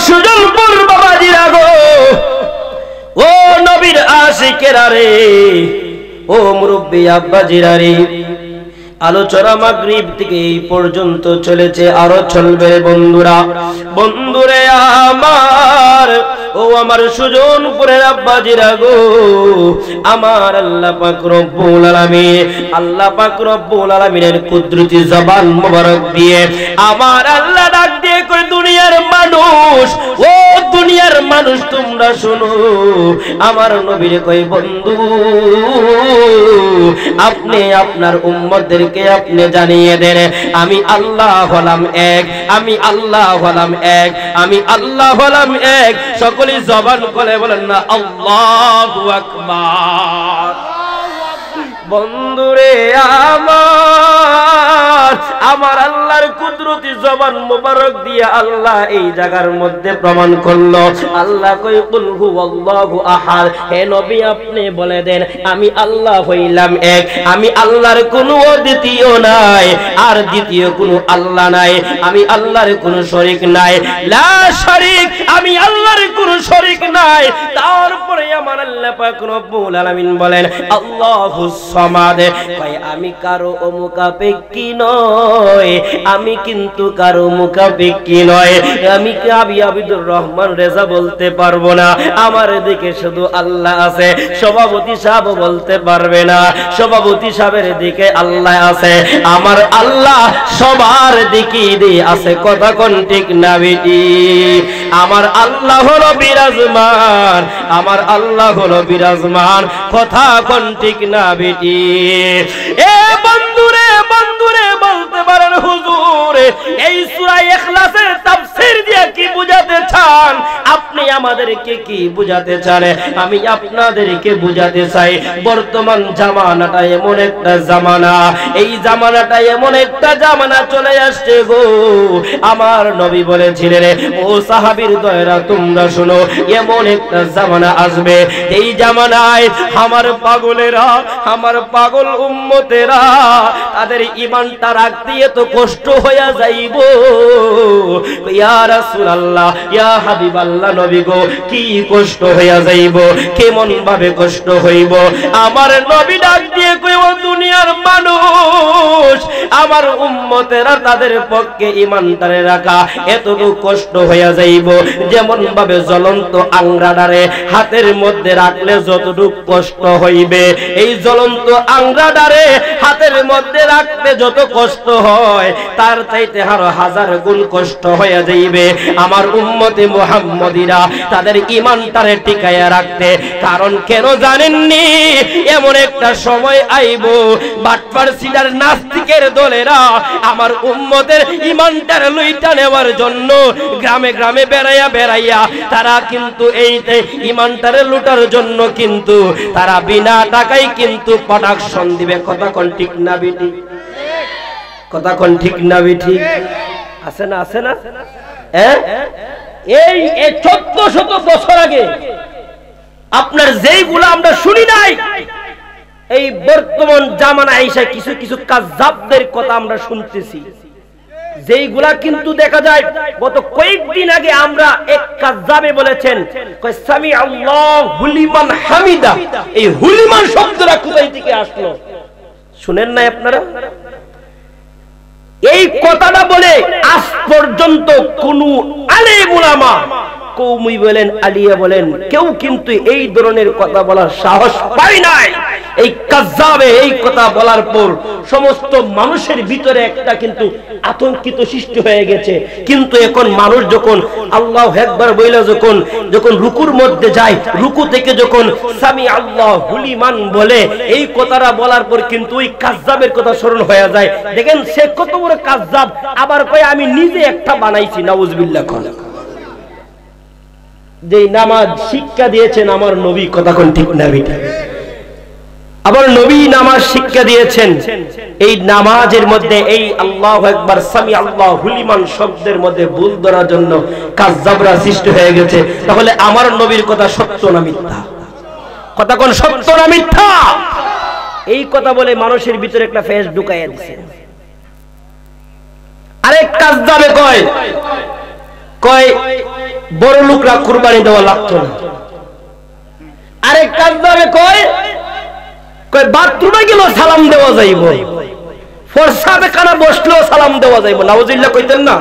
সুজনপুর বাবাজিরা গো, ও নবীর আশিকেরা রে, ও মুরব্বী আব্বাজিরা রে, আলোচনা মাগরিব থেকে এই পর্যন্ত চলেছে, আরো চলবে বন্ধুরা। বন্ধুরে আমার, ও আমার সুজনপুরের আব্বাজিরা গো, আমার আল্লাহ পাক রব্বুল আলামিন, আল্লাহ পাক রব্বুল আলামিনের কুদরতি জবান মোবারক দিয়ে আমার আল্লাহ ডাক দিয়ে কই, দুনিয়ার মানুষ, ও দুনিয়ার মানুষ তোমরা শোনো, আমার নবীরে কই, বন্ধু আপনি আপনার উম্মতদেরকে আপনি জানিয়ে দেন, আমি আল্লাহ হলাম এক, আমি আল্লাহ হলাম এক, আমি আল্লাহ হলাম এক। সকলে জবান করে বলেন না আল্লাহু আকবার। বন্ধুরে আমার, আমার আল্লাহর কুদরতি জবান মোবারক দিয়ে আল্লাহ এই জায়গার মধ্যে প্রমাণ করলো। আল্লাহ কই, কুল হুয়াল্লাহু আহাদ, হে নবী আপনি বলে দেন আমি আল্লাহ হইলাম এক, আমি আল্লাহর কোনো দ্বিতীয় নাই, আর দ্বিতীয় কোনো আল্লাহ নাই, আমি আল্লাহর কোনো শরীক নাই, লা শরীক, আমি আল্লাহর কোনো শরীক নাই। তারপরে আমার আল্লাহ পাক রব্বুল আলামিন বলেন আল্লাহুস সামাদ, ভাই আমি কারো মুখাপেক্ষী নয়, আমি কিন্তু কারো মুখাপেক্ষী নয়, আমি কাবি আবিদুর রহমান রেজা বলতে পারবো না আমার দিকে শুধু আল্লাহ আছে, সভাপতি সাহেব বলতে পারবে না সভাপতি সাহেবের দিকে আল্লাহ আছে, আমার আল্লাহ সবার দিকে আছে। কথা কোন ঠিক না বেটি? আমার আল্লাহ হলো বিরাজমান, আমার আল্লাহ হলো বিরাজমান। কথা কোন ঠিক না বেটি? এ বন্ধুরে, বন্ধুরে বলতে পারেন হুজুর এই সূরা ইখলাসের তাফসীর দিয়ে কি বুঝাতে চান? আপনি আমাদেরকে কি বুঝাতে চান? আমি আপনাদেরকে বুঝাতে চাই, বর্তমান জামানাটা এমন একটা জামানা, এই জামানাটা এমন একটা জামানা চলে আসছে গো। আমার নবী বলেছিলেন, ও সাহাবীর দয়রা তোমরা শোনো, এমন একটা জামানা আসবে, এই জামানায় আমার পাগলেরা, আমার পাগল উম্মতেরা তাদের ঈমানটা রাখতে এত কষ্ট হয়ে যাইব। ইয়া রাসূলুল্লাহ, ইয়া হাবিবাল্লাহ নবী গো, কি কষ্ট হয়ে যাইব, কেমন ভাবে কষ্ট হইব? আমার নবী ডাক দিয়ে কই, ও দুনিয়ার মানুষ, আমার উম্মতেরা তাদের পক্ষে ঈমানটারে রাখা এতটুকু কষ্ট হয়ে যাইব, যেমন ভাবে জ্বলন্ত আংরাডারে হাতের মধ্যে রাখলে যতটুকু কষ্ট হইবে, এই জ্বলন্ত আংরাডারে হাতের মধ্যে রাখতে যত কষ্ট হয় তার চাইতে আরো হাজার গুণ কষ্ট হয়ে যাইবে আমার উম্মতে মুহাম্মদীরা তাদের ঈমানটারে টিকায়া রাখতে। কারণ কেন জানেননি? এমন একটা সময় আইব বাটপার সিটার নাস্তিকের দলেরা আমার উম্মতের ঈমানটারে লুইটা নেওয়ার জন্য গ্রামে গ্রামে বেড়াইয়া বেড়াইয়া তারা কিন্তু এই ঈমানটারে লুটার জন্য কিন্তু তারা বিনা টাকায় কিন্তু প্রোডাকশন দিবে। কথা কোন ঠিক না বেটি? কথা কোন ঠিক না বেটি? আছে না, আছে না? এই 1400 বছর আগে আপনার যেইগুলো আমরা শুনি নাই, এই বর্তমান জামানা আইসা কিছু কিছু কাযযাবদের কথা আমরা শুনতেছি, যেইগুলা কিন্তু দেখা যায় গত কয়েকদিন আগে আমরা এক কাযযাবে বলেছেন সামি আল্লাহু লিমান হামিদা। এই হুলিমান শব্দটা কোথায় থেকে আসলো শুনেন না আপনারা? এই কথাটা বলে আজ পর্যন্ত কোন আলেম উলামা, কওমি বলেন আলিয়া বলেন, কেউ কিন্তু এই ধরনের কথা বলার সাহস পায় নাই। এই কাযযাবে এই কথা বলার পর সমস্ত মানুষের ভিতরে একটা কিন্তু আতঙ্কিত সৃষ্টি হয়ে গেছে। কিন্তু এখন মানুষ যখন আল্লাহু আকবার বইলা যখন রুকুর মধ্যে যায়, রুকু থেকে যখন সামি আল্লাহু লিমান বলে, এই কথাটা বলার পর কিন্তু ওই কাযযাবের কথা স্মরণ হয়ে যায়। দেখেন সে কত বড় কাযযাব, আবার কয় আমি নিজে একটা বানাইছি। নাউজুবিল্লাহ। যে নামাজ শিক্ষা দিয়েছেন আমার নবী, কথা কোন ঠিক না বেটা? আবার নবী নামাজ শিক্ষা দিয়েছেন, এই নামাজের মধ্যে এই আল্লাহু আকবার সামি আল্লাহু লিমান শব্দের মধ্যে ভুল ধরার জন্য কাযযাবরা সৃষ্টি হয়ে গেছে। তাহলে আমার নবীর কথা সত্য না মিথ্যা? কথা কোন সত্য না মিথ্যা? এই কথা বলে মানুষের ভিতরে একটা ফেস ঢুকাইয়া দিয়েছে। আরেক কাযযাবে কয় বড় লোকরা কুরবানি দেওয়া লাগতো না। আরেক কাজদাবে কয় বাথরুমে গেল সালাম দেওয়া যাইব, ফরসাবে কানা বসলেও সালাম দেওয়া যাইব, নাউজুবিল্লাহ কইতেন না।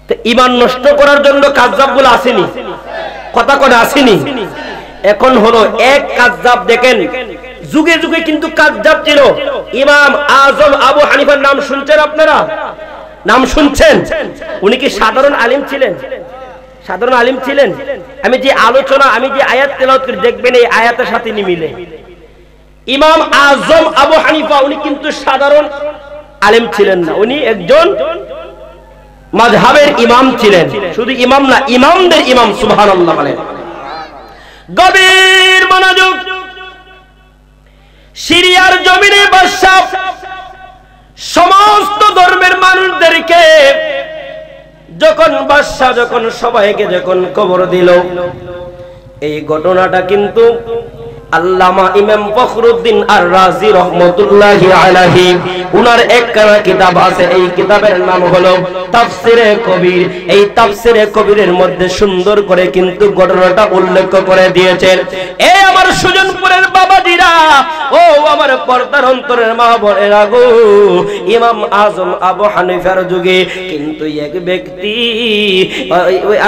তো ঈমান নষ্ট করার জন্য কাজজাবগুলো আসেনি, কথা কোন আসেনি। এখন হলো এক কাজজাব, দেখেন যুগে যুগে কিন্তু কাজজাব ছিল। ইমাম আজম আবু হানিফার নাম শুনছেন আপনারা? নাম শুনছেন? উনি কি সাধারণ আলিম ছিলেন? সাধারণ আলিম ছিলেন? আমি যে আলোচনা, আমি যে আয়াত তেলাওয়াত করি দেখবেন এই আয়াতের সাথে মিলে। ইমাম আজম আবু হানিফা উনি কিন্তু সাধারণ আলিম ছিলেন না, উনি একজন মাযহাবের ইমাম ছিলেন। শুধু ইমাম না, ইমামদের ইমাম, সুবহানাল্লাহ বলেন। গভীর মনোযোগ। সিরিয়ার জমিনে বাদশা সমস্ত ধর্মের মানুষদেরকে যখন সবাইকে কবর দিল, এই ঘটনাটা কিন্তু আল্লামা ইমাম ফখরুদ্দিন আর রাজি রহমাতুল্লাহি আলাইহি উনার একখানা কিতাব আছে, এই কিতাবের নাম হলো তাফসিরে কবির। এই তাফসিরে কবিরের মধ্যে সুন্দর করে কিন্তু ঘটনাটা উল্লেখ করে দিয়েছেন। এই আমার সুজনপুরের বাবাজিরা, ও আমার পর্দার অন্তরের মা বোনেরা গো, ইমাম আজম আবু হানিফার যুগে কিন্তু এক ব্যক্তি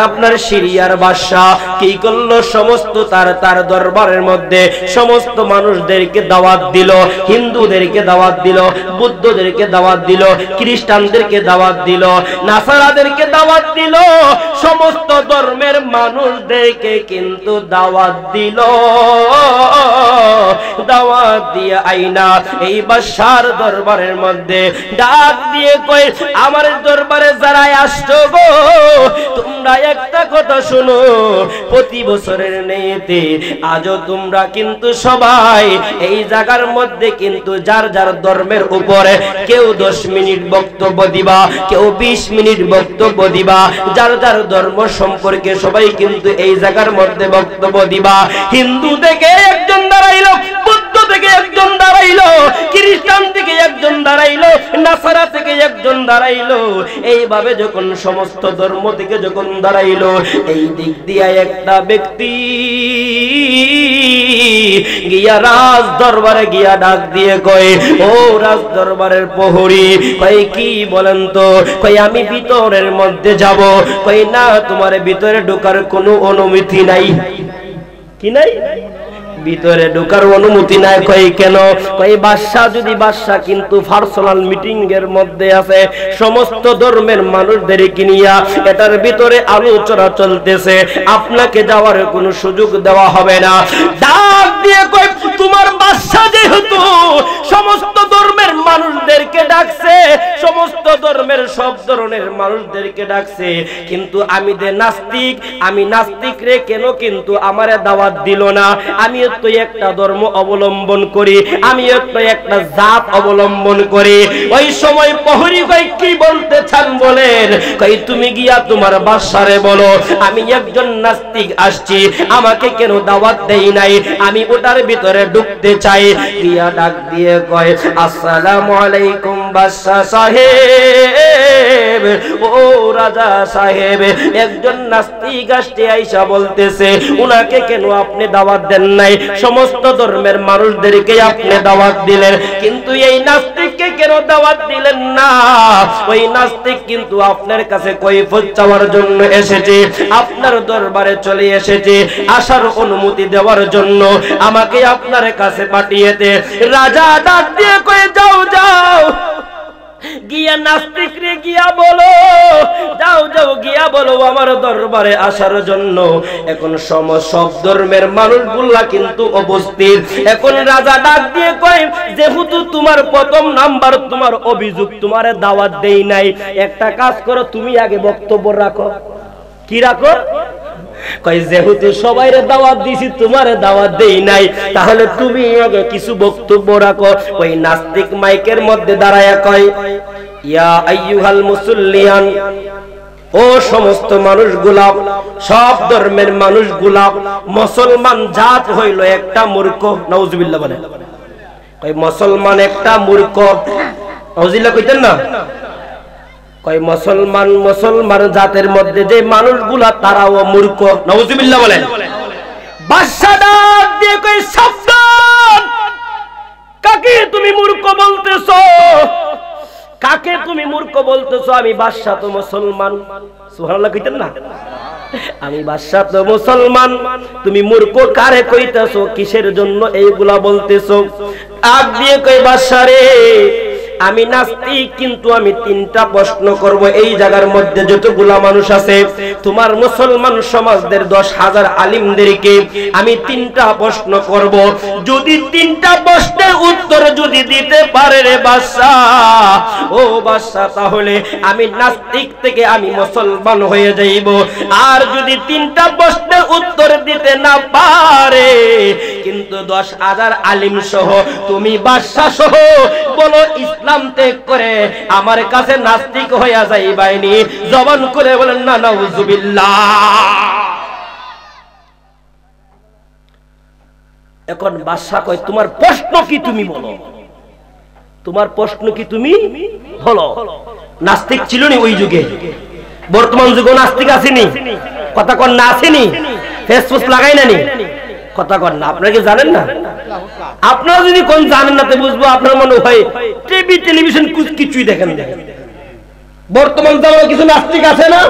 আপনার সিরিয়ার বাদশা কি করলো, সমস্ত তার দরবারের মধ্যে সমস্ত মানুষদেরকে দাওয়াত দিল, হিন্দুদেরকে দাওয়াত দিল, বৌদ্ধদেরকে দাওয়াত দিল, খ্রিস্টানদেরকে দাওয়াত দিল, নাসারাদেরকে দাওয়াত দিল, সমস্ত ধর্মের মানুষদেরকে কিন্তু দাওয়াত দিল। দাওয়াত দিয়ে আইনা এই বাদশার দরবারের মধ্যে ডাক দিয়ে কই, আমার দরবারে যারা আসছো গো, তোমরা একটা কথা শোনো, প্রতি বছরের নিয়তে আজও তোমরা কিন্তু সবাই এই জায়গার মধ্যে কিন্তু যার যার ধর্মের উপরে কেউ 10 মিনিট বক্তব্য দিবা, কেউ 20 মিনিট বক্তব্য দিবা, যার যার ধর্ম সম্পর্কে সবাই কিন্তু এই জায়গার মধ্যে বক্তব্য দিবা। হিন্দু থেকে একজন দাঁড়াইলো, বৌদ্ধ থেকে একজন দাঁড়াইলো, খ্রিস্টান থেকে একজন দাঁড়াইলো, নাসারা থেকে একজন দাঁড়াইলো। এইভাবে যখন সমস্ত ধর্ম থেকে যখন দাঁড়াইলো, এই দিক দিয়ে একটা ব্যক্তি গিয়া রাজ দরবারে গিয়া ডাক দিয়ে কয়, ও রাজ দরবারের প্রহরী, কয় কি বলেন তো? কয় আমি ভিতরের মধ্যে যাব। কয় না, তোমার ভিতরে ঢোকার কোনো অনুমতি নাই। কি নাই? ভিতরে ঢোকার অনুমতি নাই। কই কেন? কই বাদশা কিন্তু পার্সোনাল মিটিং এর মধ্যে আছে, সমস্ত ধর্মের মানুষদেরকে নিয়ে এটার ভিতরে আলোচনা চলতেছে, আপনাকে যাওয়ার কোনো সুযোগ দেওয়া হবে না। ডাক দিয়ে কই, তোমার বাদশা যেহেতু সমস্ত ধর্মের মানুষদেরকে ডাকছে, সমস্ত ধর্মের সব ধরনের মানুষদেরকে ডাকছে, কিন্তু আমি যে নাস্তিক, আমি নাস্তিক রে কেন কিন্তু আমারে দাওয়াত দিল না? আমি তো একটা ধর্ম অবলম্বন করি, আমি তো একটা জাত অবলম্বন করি। ওই সময় প্রহরী কই, কি বলতে চান বলেন? কই তুমি গিয়া তোমার বাদশারে বলো আমি একজন নাস্তিক আসছি, আমাকে কেন দাওয়াত দেই নাই, আমি ওটার ভিতরে ঢুকতে চাই। গিয়া ডাক দিয়ে কয়, আসসালামু আলাইকুম বাদশা সাহেব, ও রাজা সাহেব, একজন নাস্তিক আসছে আইসা বলতেছে উনাকে কেন আপনি দাওয়াত দেন নাই? সমস্ত ধর্মের মানুষদেরকে আপনি দাওয়াত দিলেন, কিন্তু এই নাস্তিককে কেন দাওয়াত দিলেন না? ওই নাস্তিক কিন্তু আপনার কাছে কৈফিয়ত চাওয়ার জন্য এসেছে, আপনার দরবারে চলে এসেছে, আসার অনুমতি দেওয়ার জন্য আমাকে আপনার কাছে পাঠিয়েছে। রাজা ডাক দিয়ে কয়ে, যাও যাও গিয়া নাস্তিক রে গিয়া বলো, যাও যাও গিয়া বলো আমার দরবারে আসার জন্য। এখন সব ধর্মের মানুষগুলা কিন্তু উপস্থিত। এখন রাজা ডাক দিয়ে কয়, যেহেতু তোমার প্রথম নাম্বার তোমার অভিযোগ, তোমারে দাওয়াত দেই নাই, একটা কাজ করো, তুমি আগে বক্তব্য রাখো। কি রাখো? কই যেহেতু সবাইরে দাওয়াত দিছি, তোমারে দাওয়াত দেই নাই, তাহলে তুমি আগে কিছু বক্তব্য রাখো। ওই নাস্তিক মাইকের মধ্যে দাঁড়ায়া কয়, ইয়া আইয়ুহাল মুসাল্লিয়ান, ও সমস্ত মানুষগুলা, সব ধর্মের মানুষগুলা, মুসলমান জাত হইল একটা মূর্খ। নাউজুবিল্লাহ বলে। কই মুসলমান একটা মূর্খ। নাউজুবিল্লাহ কইতেন না? কয় মুসলমান জাতের মধ্যে যে মানুষগুলা তারাও মূর্খ। নাউজুবিল্লাহ বলেন। বাদশা ডাক দিয়ে কয় সাবধান, কাকে তুমি মূর্খ বলতেছো? কাকে তুমি মূর্খ বলতেছো? আমি বাদশা তো মুসলমান। সুবহানাল্লাহ কইতেন না? আমি বাদশা তো মুসলমান, তুমি মূর্খ কারে কইতেছো? কিসের জন্য এইগুলা বলতেছো? আগ দিয়ে কই বাদশা রে, আমি নাস্তিক, কিন্তু আমি তিনটা প্রশ্ন করব। এই জায়গার মধ্যে যতগুলা মানুষ আছে, তোমার মুসলমান সমাজদের 10,000 আলিমদেরকে আমি তিনটা প্রশ্ন করব। যদি তিনটা প্রশ্নের উত্তর যদি দিতে পারে রে বাদশাহ, ও বাদশাহ, তাহলে আমি নাস্তিক থেকে আমি মুসলমান হয়ে যাইব। আর যদি তিনটা প্রশ্নের উত্তর দিতে না পারে, কিন্তু 10,000 আলিম সহ তুমি বাদশাহ সহ বলো ইসলাম ত্যাগ করে আমার কাছে নাস্তিক হইয়া যাইবাইনি। জবান করে বলেন না নাউজুবিল্লাহ। এখন বাদশা কয় তোমার প্রশ্ন কি তুমি বলো, তোমার প্রশ্ন কি তুমি বলো। নাস্তিক ছিল নি ওই যুগে? বর্তমান যুগে নাস্তিক আসেনি? কথা কন না আসেনি? ফেসবুক লাগাই না নি? কথা কন না? আপনারা কি জানেন না? আপনারা যদি কোন জানেন না তো বুঝবো আপনার মনে হয় টিভি টেলিভিশন কিছুই দেখেন। বর্তমান জামানায় কিছু নাস্তিক আছে না,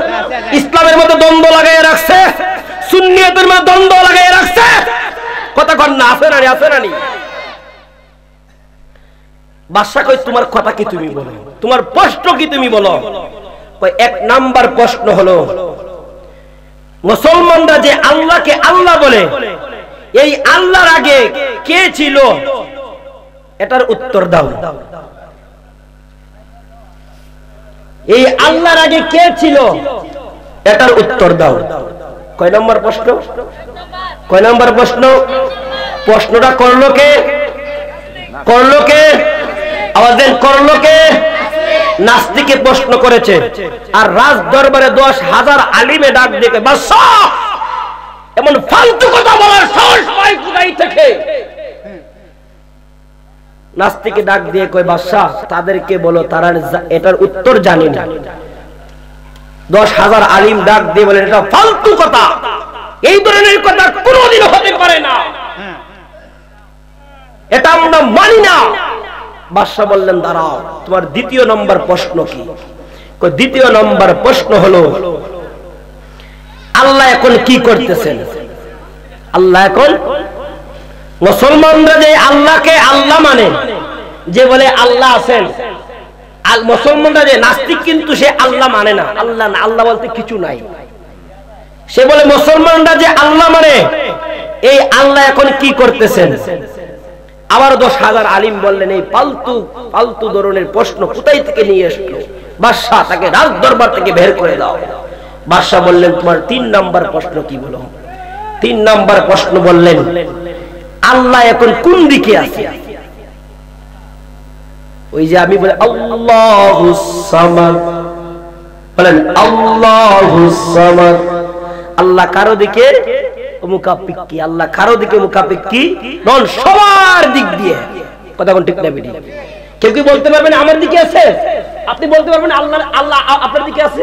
ইসলামের মধ্যে দ্বন্দ্ব লাগাই রাখছে, সুন্নিয়তের মধ্যে দ্বন্দ্ব লাগাই রাখছে। কথা কন না? আছে না? আছে না? বাদশা কই তোমার কথা কি তুমি বলো, তোমার প্রশ্ন কি তুমি বলো। কই এক নাম্বার প্রশ্ন হলো, মুসলমানরা যে আল্লাহকে আল্লাহ বলে, এই আল্লাহর আগে কে ছিল? এটার উত্তর দাও। এই আল্লাহর আগে কে ছিল? এটার উত্তর দাও। কয় নম্বর প্রশ্ন? কয় নম্বর প্রশ্ন? প্রশ্নটা করলো কে? করলো কে? আওয়াজ দেন, করলো কে? নাস্তিকে প্রশ্ন করেছে। আর রাজ দরবারে 10,000 আলিমে ডাক দিয়ে বাদশাহ এমন ফালতু কথা বলার সাহস পায় কোথায় থেকে? নাস্তিকে ডাক দিয়ে কয় বাদশাহ তাদেরকে বলো তারা এটার উত্তর জানে না। 10,000 আলিম ডাক দিয়ে বলেন এটা ফালতু কথা, এই ধরনের কথা কোনোদিন হতে পারে না, এটা আমরা মানি না। বাদশাহ বললেন দাঁড়াও, তোমার দ্বিতীয় নম্বর প্রশ্ন কি? দ্বিতীয় নম্বর প্রশ্ন হলো আল্লাহ এখন কি করতেছেন? আল্লাহ এখন, মুসলমানরা যে আল্লাহকে আল্লাহ মানে, যে বলে আল্লাহ আছেন, আর মুসলমানরা যে নাস্তিক কিন্তু সে আল্লাহ মানে না। আল্লাহ না, আল্লাহ বলতে কিছু নাই। সে বলে মুসলমানরা যে আল্লাহ মানে, এই আল্লাহ এখন কি করতেছেন? আবার 10,000 আলিম বললেন এই ফালতু ফালতু ধরনের প্রশ্ন কোথায় থেকে নিয়ে আসলো? বাদশাহ তাকে রাজ দরবার থেকে বের করে দাও। বাদশাহ বললেন তোমার 3 নাম্বার প্রশ্ন কি বলো। 3 নাম্বার প্রশ্ন বললেন আল্লাহ এখন কোন দিকে আছে? ওই যে আমি বলি আল্লাহুস সামাদ, বলেন আল্লাহুস সামাদ। আল্লাহ কারো দিকে মুখাপেক্ষী, আল্লাহ কারো দিকে মুখাপেক্ষী নন, সবার দিক দিয়ে। কথা কোন ঠিক না বেটি? কেউ কি বলতে পারবেন আমার দিকে আছে? আপনি বলতে পারবেন আল্লাহ আল্লাহ আপনার দিকে আছে?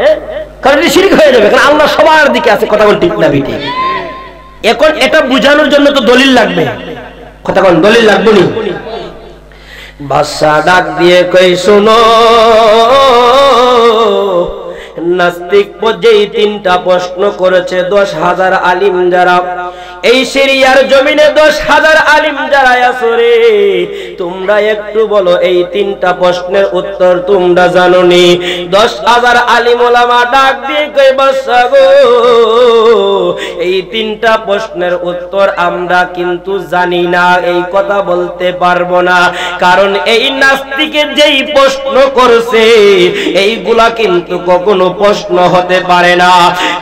হ্যাঁ, কারণ এটা শিরক হয়ে যাবে, কারণ আল্লাহ সবার দিকে আছে। কথা কোন ঠিক না বেটি? এখন এটা বোঝানোর জন্য তো দলিল লাগবে। কথা কোন দলিল লাগবে নি? বাদশা ডাক দিয়ে কই শোনো, নাস্তিক যেই 3টা প্রশ্ন করেছে 10,000 আলিম যারা এই সিরিয়ার জমিনে 10,000 আলিম যারা আছে রে, তোমরা একটু বলো এই 3টা প্রশ্নের উত্তর তোমরা জানো নি? 10,000 আলিম ওলামা ডাক দিয়ে কই বাদশা গো, এই 3টা প্রশ্নের উত্তর আমরা কিন্তু জানি না, এই কথা বলতে পারবো না। কারণ এই নাস্তিকে যেই প্রশ্ন করছে এইগুলা কিন্তু কখনো প্রশ্ন হতে পারে না।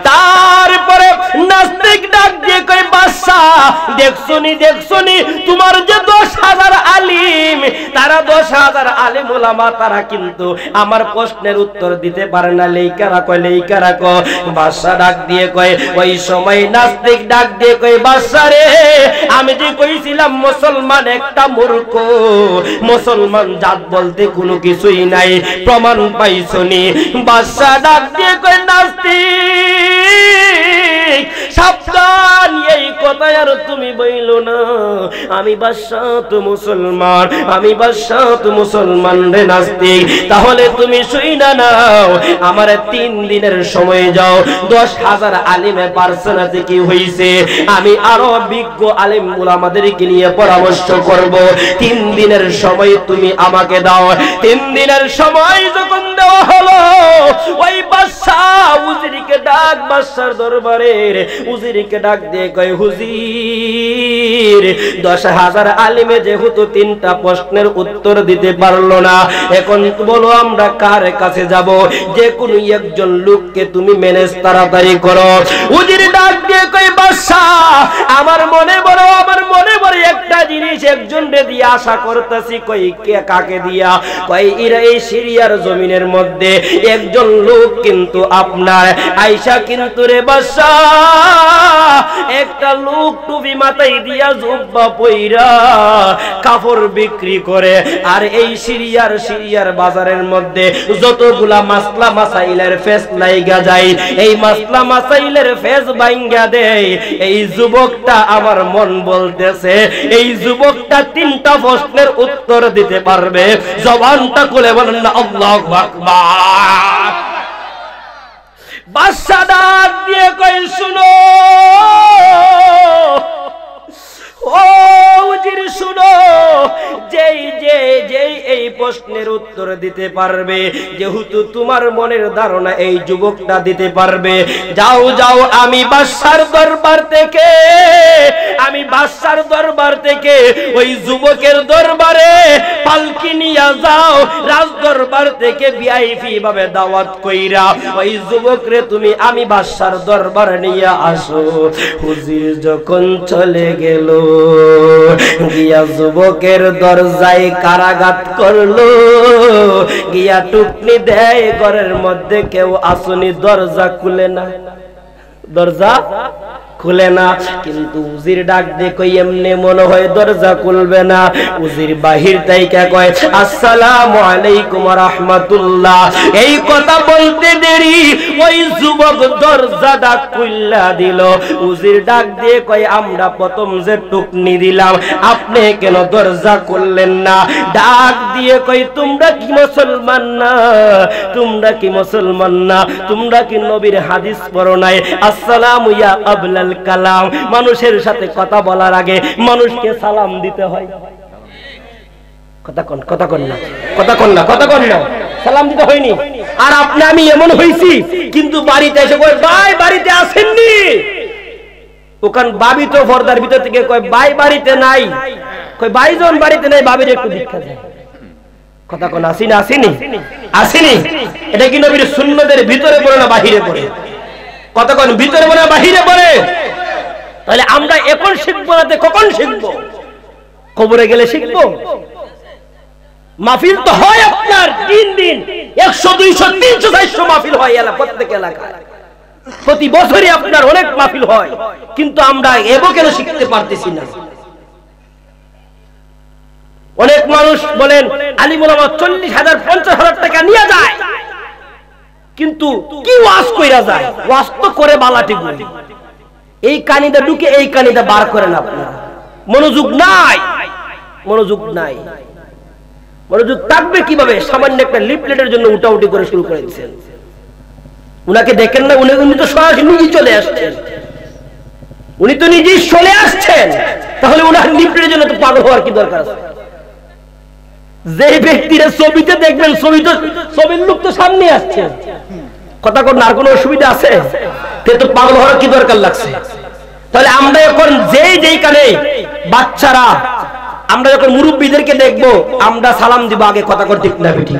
তারপরে নাস্তিক ডাক দিয়ে কই বাদশাহ দেখছনি তোমার যে 10,000 আলিম, তারা 10,000 আলিম ওলামা, তারা কিন্তু আমার প্রশ্নের উত্তর দিতে পারে না। লেইকা রাখো। বাদশাহ ডাক দিয়ে কয়, ওই সময় নাস্তিক ডাক দিয়ে কয়, বাদশা রে, আমি যে কইছিলাম মুসলমান একটা মূর্খ, মুসলমান জাত বলতে কোনো কিছুই নাই, প্রমাণ পাইছনি? বাদশা ডাক দিয়ে কয়, নাস্তিক সাবধান, এই কথা আর তুমি বইলো না। আমি বাদশাহ তো মুসলমান, আমি বাদশাহ তো মুসলমান রে নাস্তিক। তাহলে তুমি শুইনা নাও, আমার 3 দিনের সময় যাও। 10,000 আলিমে পার্সোনাতে কি হইছে, আমি আরো বিজ্ঞ আলিম উলামাদেরকে নিয়ে পরামর্শ করব। 3 দিনের সময় তুমি আমাকে দাও। 3 দিনের সময় যখন দেওয়া হলো, ওই বাদশাহ উজিরকে ডাক, বাদশার দরবারের উজিরকে ডাক দিয়ে কয়, হুজির, 10,000 আলিমে যেহেতু 3টা প্রশ্নের উত্তর দিতে পারলো না, এখন বলো আমরা কার কাছে যাব? যে কোনো একজন লোককে তুমি ম্যানেজ তাড়াতাড়ি করো। উজির ডাক দিয়ে কয়, বাদশাহ, আমার মনে বড় একটা জিনিস একজনকে দিয়ে আশা করতেছি। কই কে, কাকে দিয়া? কই এরা এই সিরিয়ার জমিনের মধ্যে একজন লোক কিন্তু আপনার আয়েশা কিন্তু রে বাদশাহ, একটা লোক টুপি মাথায় দিয়া জুব্বা পইরা কাপড় বিক্রি করে, আর এই সিরিয়ার বাজারের মধ্যে যতগুলা মাসলা মাসাইলের ফেস লাইগা যায়, এই মাসলা মাসাইলের ফেস ভাঙ্গা দেয়। এই যুবকটা, আমার মন বলতেছে এই যুবকটা 3টা প্রশ্নের উত্তর দিতে পারবে। জবানটা খুলে বলেন না আল্লাহু আকবার। বাদশা ডাক দিয়ে কই, শুনো ও উজির, শুনো, যেই এই প্রশ্নের উত্তর দিতে পারবে, যেহেতু তোমার মনের ধারণা এই যুবকটা দিতে পারবে, যাও আমি বাদশার দরবার থেকে ওই যুবকের দরবারে পালকি নিয়ে যাও, রাজ দরবার থেকে ভিআইপি ভাবে দাওয়াত কইরা ওই যুবকরে তুমি আমি বাদশার দরবার নিয়ে আসো। হুজুর যখন চলে গেল, গিয়া যুবকের দরজায় কারাঘাত করলো, গিয়া টুকনি দেয়, ঘরের মধ্যে কেউ আসুনি, দরজা খুলে না। কিন্তু উজির ডাক দিয়ে কই, এমনি মনে হয় দরজা খুলবে না। উজির বাহির থেকে কয়, আসসালামু আলাইকুম ওয়া রাহমাতুল্লাহ। এই কথা বলতে দেরি ওই যুবক দরজাটা খুললা দিল। উজির ডাক দিয়ে কয়, আমরা প্রথম যে টুকনি দিলাম, আপনি কেন দরজা খুললেন না? ডাক দিয়ে কয়, তোমরা কি মুসলমান না? তোমরা কি নবীর হাদিস পড়ো নাই? আসসালামু ইয়া আবলাল কালাম, মানুষের সাথে কথা বলার আগে মানুষকে সালাম দিতে হয়। কথা কন না, সালাম দিতে হয়নি। আর আপনি আমি এমন হইছি, কিন্তু বাড়িতে এসে কয়, ভাই বাড়িতে আসেননি। ওখান বাবি তো পর্দার ভিতর থেকে কয়, ভাই বাড়িতে নাই। কয়, ভাই যখন বাড়িতে নাই, বাবির একটু দীক্ষা যায়। কথা কন, আসেনি। এটা কি নবীর সুন্নতের ভিতরে পড়ে না বাহিরে পড়ে? কথা কন, ভিতরে পড়ে বাহিরে পড়ে? তাহলে আমরা এখন শিখবো না, কখন শিখবো? কবরে গেলে শিখবো? মাহফিল তো হয় আপনার দিন 100, 200, 300, 400 মাহফিল হয় প্রত্যেক এলাকায়। প্রতি বছরই আপনার অনেক মাহফিল হয়, কিন্তু আমরা এবো কেন শিখতে পারতেছি না? অনেক মানুষ বলেন আলিম ওলামা 40,000, 50,000 টাকা নিয়ে যায়, কিন্তু কি ওয়াজ কইরা যায়? ওয়াজ তো করে বালাটি গুলি, এই কানিটা ঢুকে এই কানিটা বার করেন আপনারা। মনোযোগ থাকবে কিভাবে? সামান্য একটা লিফলেটের জন্য উঠাউটি করে শুরু করে দিচ্ছেন। উনাকে দেখেন না? উনি তো সরাসরি নিজেই চলে আসছেন। তাহলে উনার লিফলেটের জন্য তো পাগল হওয়ার কি দরকার আছে? যে ব্যক্তিরা ছবিতে দেখবেন, ছবির লোক তো সামনে আসছে। কথা কোন আর কোনো অসুবিধা আছে? তো পাগল হওয়ার কি দরকার লাগছে? তাহলে আমরা এখন যেই কানে বাচ্চারা, আমরা যখন মুরব্বীদেরকে দেখবো, আমরা সালাম দিব আগে। কথা কর ঠিক না বেটি?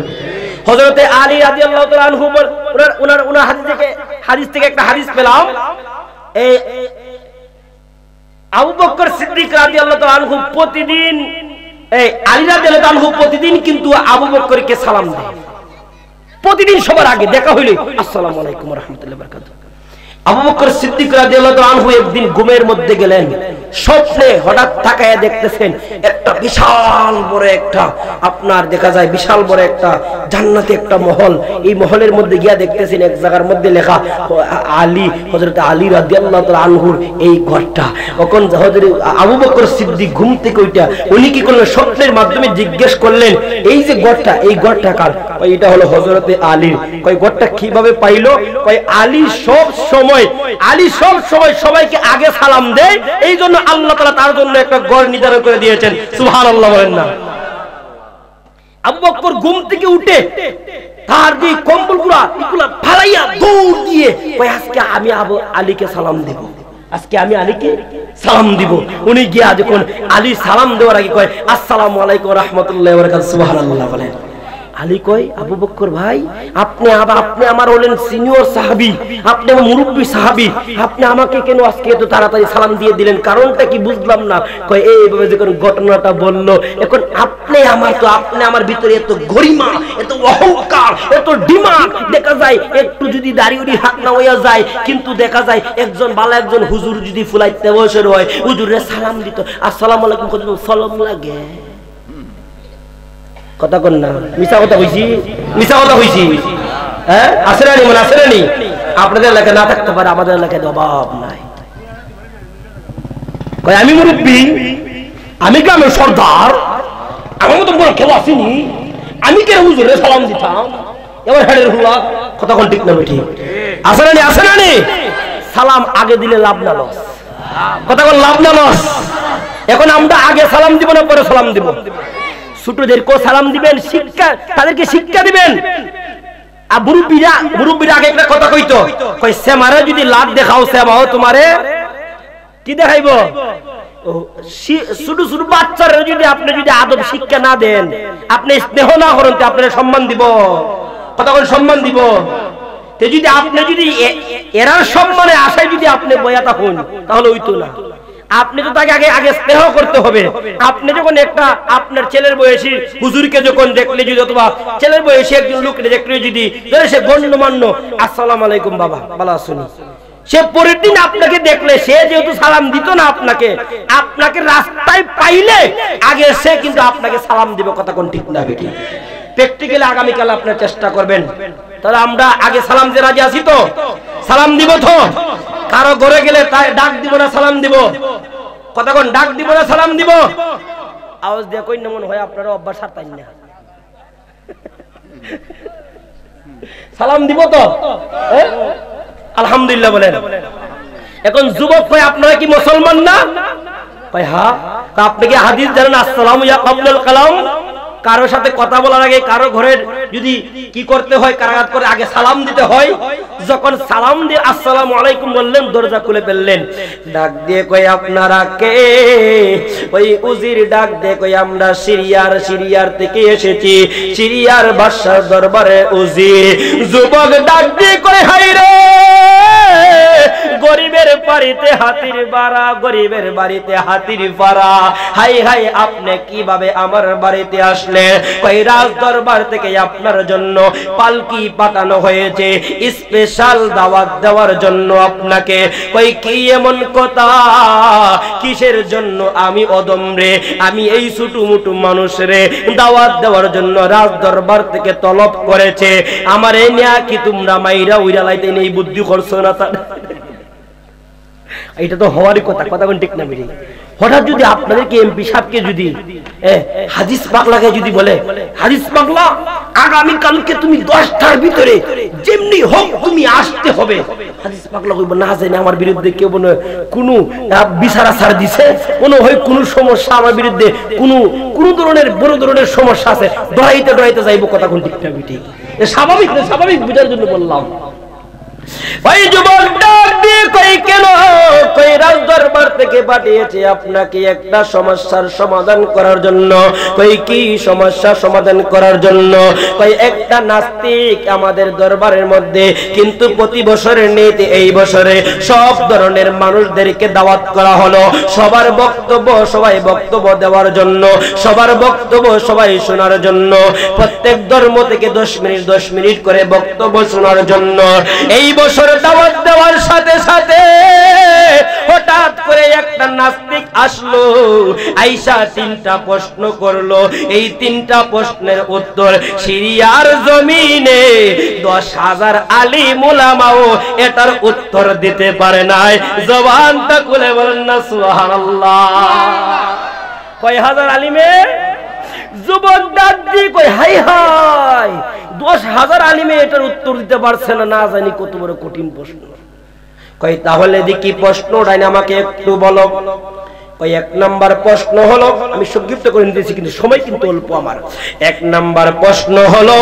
হযরতে আলী রাদিয়াল্লাহু তাআলা আনহু ওনার হাদিস থেকে একটা হাদিস পেলাম। আবু বকর সিদ্দিক রাদিয়াল্লাহু তাআলা আনহু প্রতিদিন আলী রাদিয়াল্লাহু আনহু প্রতিদিন কিন্তু আবু বকরকে সালাম দেয়, প্রতিদিন সবার আগে দেখা হইলে আসসালামু আলাইকুম ওয়া রাহমাতুল্লাহি ওয়া বারাকাতুহু। আবু বকর সিদ্দিক রাদিয়াল্লাহু আনহু একদিন ঘুমের মধ্যে গেলেন, স্বপ্নে হঠাৎ তাকায় দেখতেছেন একটা বিশাল বড় একটা আপনার দেখা যায় বিশাল বড় একটা জান্নাতে একটা মহল। এই মহলের মধ্যে গিয়া দেখতেছেন এক জায়গার মধ্যে লেখা আলী, হযরত আলী রাদিয়াল্লাহু তাআলা আনহুর এই ঘরটা। তখন হযরত আবু বকর সিদ্দিক ঘুম থেকে উঠা উনি কি করলেন, স্বপ্নের মাধ্যমে জিজ্ঞেস করলেন এই যে ঘরটা, এই ঘরটা কার? এটা হলো হযরতে আলীর। কয় ঘরটা কিভাবে পাইলো? কয় আলী সব সময় সবাইকে আগে সালাম দেয়, এই জন্য আল্লাহ তাআলা তার জন্য একটা ঘর নির্ধারণ করে দিয়েছেন। সুবহানাল্লাহ বলেন না। আবু বকর ঘুম থেকে উঠে তার যে কম্বলগুলা এগুলা ফালাইয়া দৌড় দিয়ে কয় আজকে আমি আলীকে সালাম দেব, আজকে আমি আলীকে সালাম দিব। উনি গিয়া যখন আলী সালাম দেওয়ার আগে কয় আসসালামু আলাইকুম ওয়া রাহমাতুল্লাহি ওয়া বারাকাতুহু, সুবহানাল্লাহ বলেন। আলী কয় আবু বকর ভাই, আপনি আমার হলেন সিনিয়র সাহাবী, আপনি আমার মুরব্বী সাহাবী, আপনি আমাকে কেন আজকে এত তাড়াতাড়ি সালাম দিয়ে দিলেন, কারণটা কি বুঝলাম না। কয় এইভাবে যখন ঘটনাটা বলল, এখন আপনি আমার ভিতরে এত গরিমা, এত অহংকার, এত ডিমান্ড, দেখা যায় একটু যদি দাড়ি হাত না হইয়া যায়, কিন্তু দেখা যায় একজন ভালো একজন হুজুর যদি ফুলাইতে বয়সের হয়, হুজুরে সালাম দিত আসসালামু আলাইকুম কত সালাম লাগে। কথা কন না, মিছা কথা হইছি, হ্যাঁ আসেনি মনে আসেনি। আপনাদের এলাকায় না থাকতে পারে, আমাদের এলাকায় অভাব নাই। কয় আমি মুরব্বী, আমি গ্রামের সর্দার, আমার মতো বড় কেউ আসেনি, আমি কেন হুজুরে সালাম দিতাম? এবার হেডের হুলা কথা কোন ঠিক না ঠিক আসেনি। সালাম আগে দিলে লাভ না লস, কথা কোন লাভ না লস। এখন আমরা আগে সালাম দিব না পরে সালাম দিব? ছোটদেরকেও সালাম দিবেন, তাদেরকে শিক্ষা দিবেন। আর মুরব্বীরা আগে একটা কথা কইতো, কই সেমারে যদি লাভ দেখাও সেমাও তোমারে কি দেখাইব? ছোট ছোট বাচ্চারা যদি আপনি যদি আদব শিক্ষা না দেন, আপনি স্নেহ না করেন, আপনার সম্মান দিব, কথা কোন সম্মান দিব? তে যদি আপনি যদি এরা সম্মানে আশায় যদি আপনি বয়াতা হন, তাহলে হইতো না। আপনি তো তাকে আগে স্নেহ করতে হবে। আপনি যখন একটা আপনার ছেলের বয়সী হুজুরকে যখন দেখলে যদি, অথবা ছেলের বয়সী একজন লোককে দেখলে যদি সে গণ্যমান্য আসসালামু আলাইকুম বাবা ভালো আছেন, সে পরের দিন আপনাকে দেখলে সে যেহেতু সালাম দিত না আপনাকে রাস্তায় পাইলে আগে সে কিন্তু আপনাকে সালাম দিব, কথা কোন ঠিক না বেটি? প্র্যাকটিক্যালি আগামীকাল আপনার চেষ্টা করবেন। তাহলে আমরা আগে সালাম দিয়ে রাজি আছি তো? সালাম দিব তো? কারো ঘরে গেলে তাই ডাক দিব না সালাম দিব? কথা কোন ডাক দিব না সালাম দিব? আওয়াজ দিয়ে কই না মনে হয় আপনারা অভ্যাস আর পাইন না। সালাম দিব তো? আলহামদুলিল্লাহ বলেন। এখন যুবক কয় আপনারা কি মুসলমান না? কয় হ্যাঁ। তা আপনি কি হাদিস জানেন আসসালামু ইয়া কাবলাল কালাম? কারোর সাথে কথা বলার আগে কারো ঘরের যদি কি করতে হয়, কারাগাত করে আগে সালাম দিতে হয়। যখন সালাম দিয়ে আসসালামু আলাইকুম বললেন, দরজা খুলে ফেললেন। ডাক দিয়ে কই আপনারা কে? ওই উজির ডাক দিয়ে কই আমরা সিরিয়ার থেকে এসেছি, সিরিয়ার বাদশার দরবারে উজির। যুবক ডাক দিয়ে কই হাই রে, গরিবের বাড়িতে হাতির বাড়া, গরিবের বাড়িতে হাতির পাড়া। হাই হাই আপনি কিভাবে আমার বাড়িতে আসলেন? কই রাজ দরবার থেকে আপনার জন্য পালকি পাঠানো হয়েছে, স্পেশাল দাওয়াত দেওয়ার জন্য আপনাকে। কই কি এমন কথা, কিসের জন্য? আমি অদম রে, আমি এই ছোট মোটো মানুষ রে দাওয়াত দেওয়ার জন্য রাজ দরবার থেকে তলব করেছে। আমার এই নিয়া কি তোমরা মাইরা উইরা লাইতে নেই বুদ্ধি করছো না? এটা তো হওয়ারই কথা, কথা কোন ঠিক না বেরি? হঠাৎ যদি আপনাদেরকে এমপি সাহেবকে যদি হাদিস পাগলাকে যদি বলে, হাদিস পাগলা আগামী কালকে তুমি 10টার ভিতরে যেমনি হোক তুমি আসতে হবে, হাদিস পাগলা কইব না জানি আমার বিরুদ্ধে কেউ মনে কোনো বিচার আচার দিছে, মনে হয় কোনো সমস্যা আমার বিরুদ্ধে কোনো ধরনের বড় ধরনের সমস্যা আছে, ডরাইতে যাইব, কথা কোন ঠিক না বেটি? স্বাভাবিক বুঝার জন্য বললাম। ওই যুবক ডাক দিয়ে কই কেন? কই রাজ দরবার থেকে পাঠিয়েছে আপনাকে একটা সমস্যার সমাধান করার জন্য। কই কি সমস্যা সমাধান করার জন্য? কই একটা নাস্তিক আমাদের দরবারের মধ্যে, কিন্তু প্রতি বছরের নীতি এই বছরে সব ধরনের মানুষদেরকে দাওয়াত করা হলো। সবার বক্তব্য সবাই বক্তব্য দেওয়ার জন্য, সবার বক্তব্য সবাই শোনার জন্য, প্রত্যেক ধর্ম থেকে 10 মিনিট করে বক্তব্য শোনার জন্য। এই বছর দাওয়াত দেওয়ার সাথে সাথে হঠাৎ করে একটা নাস্তিক আসলো, আইসা 3টা প্রশ্ন করলো। এই 3টা প্রশ্নের উত্তর সিরিয়ার জমিনে 10,000 আলিম উলামাও এটার উত্তর দিতে পারে নাই। জবানটা খুলে বলেন না সুবহানাল্লাহ। কয় হাজার আলিমে? যুবক ডাক দিয়ে কই হাই হাই, 10,000 আলিমে এটার উত্তর দিতে পারছে না, না জানি কত বড় কঠিন প্রশ্ন। কই তাহলে দেখি প্রশ্নটা আমাকে একটু বলো। ওই 1 নাম্বার প্রশ্ন হলো, আমি সংক্ষিপ্ত করে নিতেছি কিন্তু সময় কিন্তু অল্প আমার। 1 নাম্বার প্রশ্ন হলো,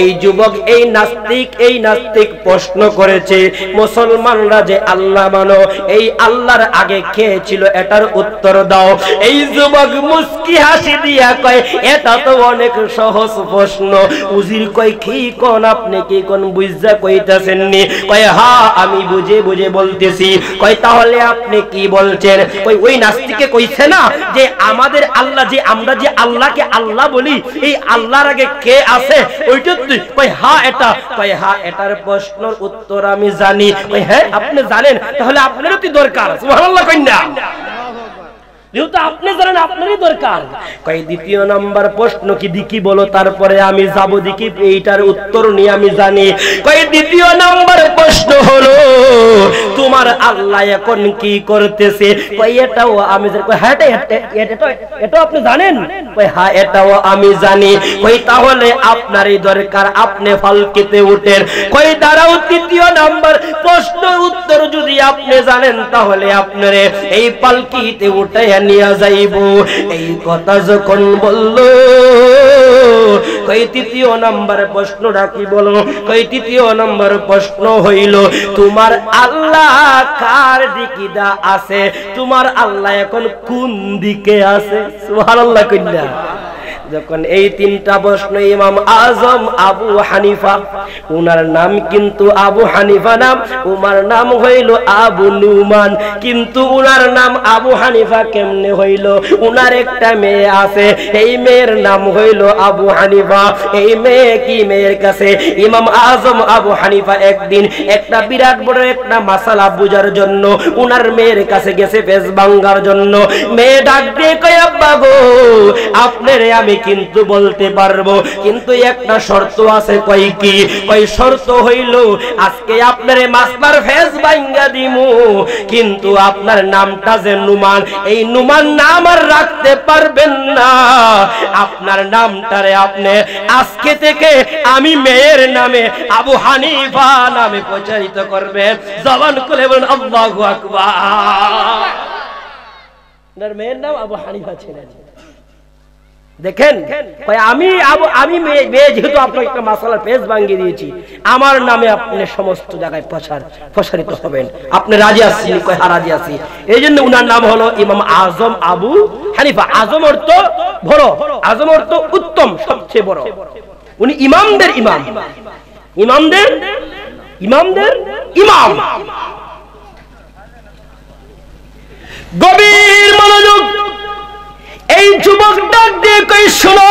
এই যুবক এই নাস্তিক প্রশ্ন করেছে, মুসলমানরা যে আল্লাহ মানো, এই আল্লাহর আগে কে ছিল এটার উত্তর দাও। এই যুবক মুস্কি হাসি দিয়া কয় এটা তো অনেক সহজ প্রশ্ন। উজির কয় কি কোন আপনি কি কোন বুঝা কইতাছেন নি? কয় হ্যাঁ আমি বুঝে বলতেছি। কয় তাহলে আপনি কি বলছেন? ওই নাস্তিকে কইছে না যে আমাদের আল্লাহ, যে আমরা যে আল্লাহকে আল্লাহ বলি, এই আল্লাহর আগে কে আছে ওইটা? কয় হ্যাঁ এটা। কয় হ্যাঁ এটার প্রশ্নের উত্তর আমি জানি। কয় হ্যাঁ আপনি জানেন, তাহলে আপনারও কি দরকার? সুবহানাল্লাহ কইনা, যেহেতু আপনি জানেন আপনারই দরকার। কয় 2 নাম্বার প্রশ্ন কি দিকি বলো, তারপরে আমি যাব দিকি এইটার উত্তর নিয়ে আমি জানি। কয় 2 নাম্বার প্রশ্ন হলো তোমার আল্লাহ এখন কি করতেছে? কয় এটাও আমি জানি। কয় হ্যাঁ এটাও আপনি জানেন? কয় হ্যাঁ এটাও আমি জানি। কই তাহলে আপনারই দরকার, আপনি ফালকিতে উঠেন। কই দাঁড়াও, 3 নাম্বার প্রশ্নের উত্তর যদি আপনি জানেন তাহলে আপনারে এই পালকিতে উঠে নিয়ে যাইব। এই কথা যখন বললো, কই 3 নাম্বার প্রশ্নটা কি বলো? কই 3 নাম্বার প্রশ্ন হইল তোমার আল্লাহ কার দিকে আছে? তোমার আল্লাহ এখন কোন দিকে আছে? সুবহানাল্লাহ কইনা। যখন এই 3টা প্রশ্ন ইমাম আজম আবু হানিফা, উনার নাম কিন্তু আবু হানিফা নাম, উনার নাম হইল আবু নুমান, কিন্তু উনার নাম আবু হানিফা কেমনে হইল? উনার একটা মেয়ে আছে, এই মেয়ের নাম হইল আবু হানিফা। এই মেয়ে কি মেয়ের কাছে ইমাম আজম আবু হানিফা একদিন একটা বিরাট বড় একটা মাসালা বুঝার জন্য উনার মেয়ের কাছে গেছে, পেশ ভাঙার জন্য। মেয়ে ডাক দিয়ে কয় আব্বা গো, আপনারে আমি কিন্তু বলতে পারবো, কিন্তু একটা শর্ত আছে। কই কি? কই শর্ত হইল আজকে আপনারে মাসলার ফেজ ভাঙা দিমু, কিন্তু আপনার নামটা যে নুমান, এই নুমান নাম আর রাখতে পারবেন না। আপনার নামটারে আপনি আজকে থেকে আমি মেয়ের নামে আবু হানিফা নামে প্রচারিত করবেন। জবান খুলে বলুন আল্লাহু আকবার। আপনার মেয়ের নাম আবু হানিফা ছিলেন। দেখেন আমি মেয়ে যেহেতু আপনার একটা মাসালার পেজ ভাঙিয়ে দিয়েছি, আমার নামে আপনি সমস্ত জায়গায় প্রসারিত হবেন। আপনি রাজি আছেন? কয় হ্যাঁ রাজি আছি। এই জন্য উনার নাম হলো ইমাম আজম আবু হানিফা। আজম অর্থ বড়, আজম অর্থ উত্তম, সবচেয়ে বড়। উনি ইমামদের ইমাম, ইমামদের ইমাম। গভীর মনোযোগ। এই যুবক ডাক দিয়ে কই শোনো,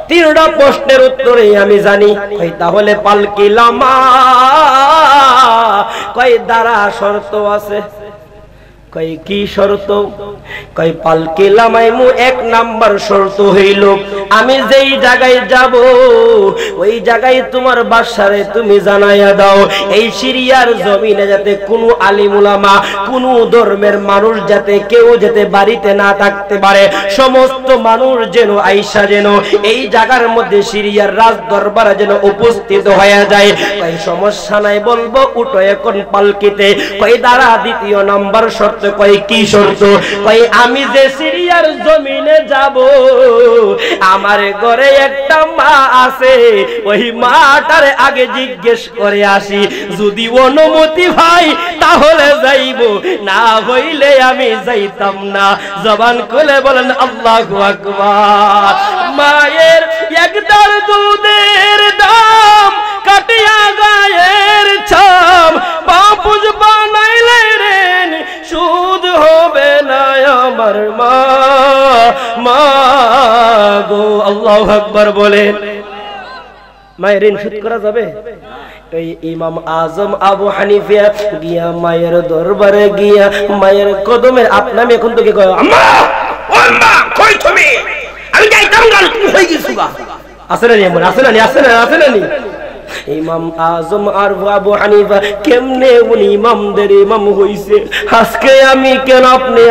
3টা প্রশ্নের উত্তরে আমি জানি। কই তাহলে পালকি লামা? কই দাঁড়া, শর্ত আছে। কই কি শর্ত? কই পালকি লামাইমু 1 নাম্বার শর্ত হইল আমি যেই জায়গায় যাব ওই জায়গায় তোমার বাসারে তুমি জানাইয়া দাও, এই সিরিয়ার জমিনে যাতে কোনো আলিম উলামা, কোনো ধর্মের মানুষ যাতে কেউ যাতে বাড়িতে না থাকতে পারে, সমস্ত মানুষ যেন আইসা যেন এই জায়গার মধ্যে সিরিয়ার রাজ দরবার যেন উপস্থিত হয়ে যায়। কই সমস্যা নাই, বলবো উঠো এখন পালকিতে। কই দাঁড়া, 2 নাম্বার শর্ত কয় কি শর্ত? কয় আমি যে সিরিয়ার জমিনে যাব আমার ঘরে একটা মা আছে, ওই মাটার আগে জিজ্ঞেস করে আসি, যদি অনুমতি ভাই তাহলে যাইব, না হইলে আমি যাইতাম না। জবান খুলে বলেন আল্লাহু আকবার। মায়ের একদার দুধের দাম কাটিয়া গায়ের ছাম, বাপুজ বানাইলে রে সুদ হবে না আমার মা, মা গো। আল্লাহু আকবার বলেন। মায়ের ঋণ শোধ করা যাবে? এই ইমাম আজম আবু হানিফা গিয়া মায়ের দরবারে গিয়া মায়ের কদমের আপনামি এখন তোকে কয়, আম্মা ও আম্মা কই তুমি? আমি যাইতাম গাল হই গেছু গা। আসলে নি এমন আসলে নি ইমাম আজম আর আবু হানিফা কেমনে উনি ইমামদের ইমাম হইছে, আজকে আমি কেন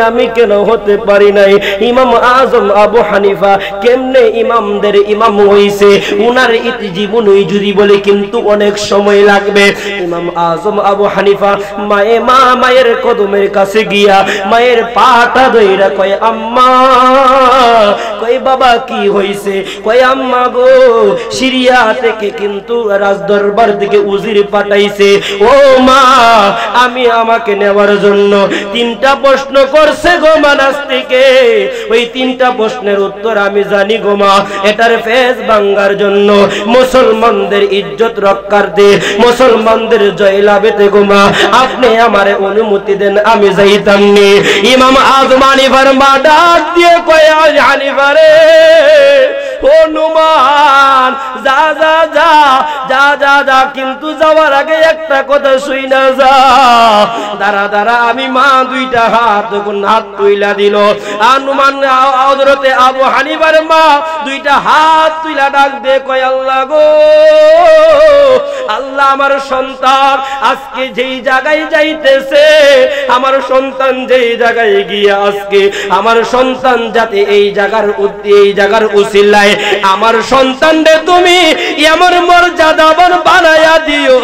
আমি কেন হতে পারি নাই? ইমাম আজম আবু হানিফা কেমনে ইমামদের ইমাম হইছে, উনার জীবনই যদি বলে কিন্তু অনেক সময় লাগবে। ইমাম আজম আবু হানিফা মায়ের কদমের কাছে গিয়া মায়ের পাটা ধইরা কয়, আম্মা। কয়, বাবা কি হইছে? কয়, আম্মা গো সিরিয়া থেকে কিন্তু দরবার থেকে উজির পাঠাইছে, ও মা আমাকে নেওয়ার জন্য 3টা প্রশ্ন করছে গো মানাস থেকে। ওই 3টা প্রশ্নের উত্তর আমি জানি গো মা। এটার ফেজ ভাঙার জন্য, মুসলমানদের ইজ্জত রক্ষার্থে, মুসলমানদের জয়লাভেতে গো মা আপনি আমারে অনুমতি দেন, আমি যাইতাম নি। ইমাম আজম হানিফার মা ডাক দিয়ে কয়, হানিফা রে অনুমান যা যা যা যা যা যা, কিন্তু যাওয়ার আগে একটা কথা শুই না যা। দাঁড়া দাঁড়া। আমি মা 2টা হাত তুইলা দিল। অনুমান হযরতে আবু হানিফার মা 2টা হাত তুইলা ডাক দে কয়, আল্লাহ গো আল্লাহ, আমার সন্তান আজকে যেই জায়গায় যাইতেছে, আমার সন্তান যেই জায়গায় গিয়া আজকে আমার সন্তান যাতে এই জায়গার উসিলায় আমার সন্তানরে তুমি এমন মর্যাদাবান বানায়া দিও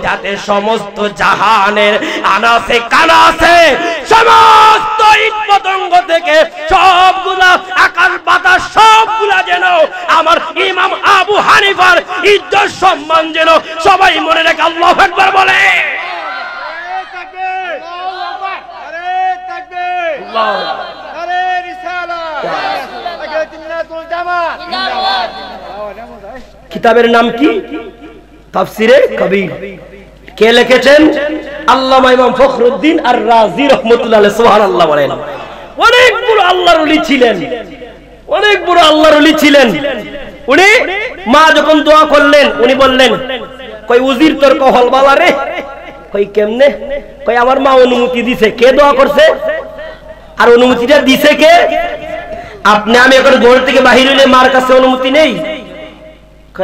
যাতে সমস্ত জাহানের আনাসে কানাসে সমস্ত ইট পতঙ্গ থেকে সবগুলা আকাশ বাতাস সবগুলা যেন আমার ইমাম আবু হানিফার ইজ্জত সম্মান যেন সবাই মনে রেখে আল্লাহু আকবার বলে। কিতাবের নাম কি? তাফসিরে কবির। কে লিখেছেন? আল্লামা ইমাম ফখরুদ্দিন আর রাজি রাহমাতুল্লাহ আলাইহি। সুবহানাল্লাহ বলেন। অনেক বড় আল্লাহর ওলি ছিলেন, অনেক বড় আল্লাহর ওলি ছিলেন। উনি মা যখন দোয়া করলেন উনি বললেন, কই উজির তোর কহল বালা রে। কই কেমনে? কই আমার মা অনুমতি দিছে। কে দোয়া করছে? আর অনুমতিটা দিছে কে? আপনি। আমি এখন ঘর থেকে বাহির হইলে মার কাছে অনুমতি নেই।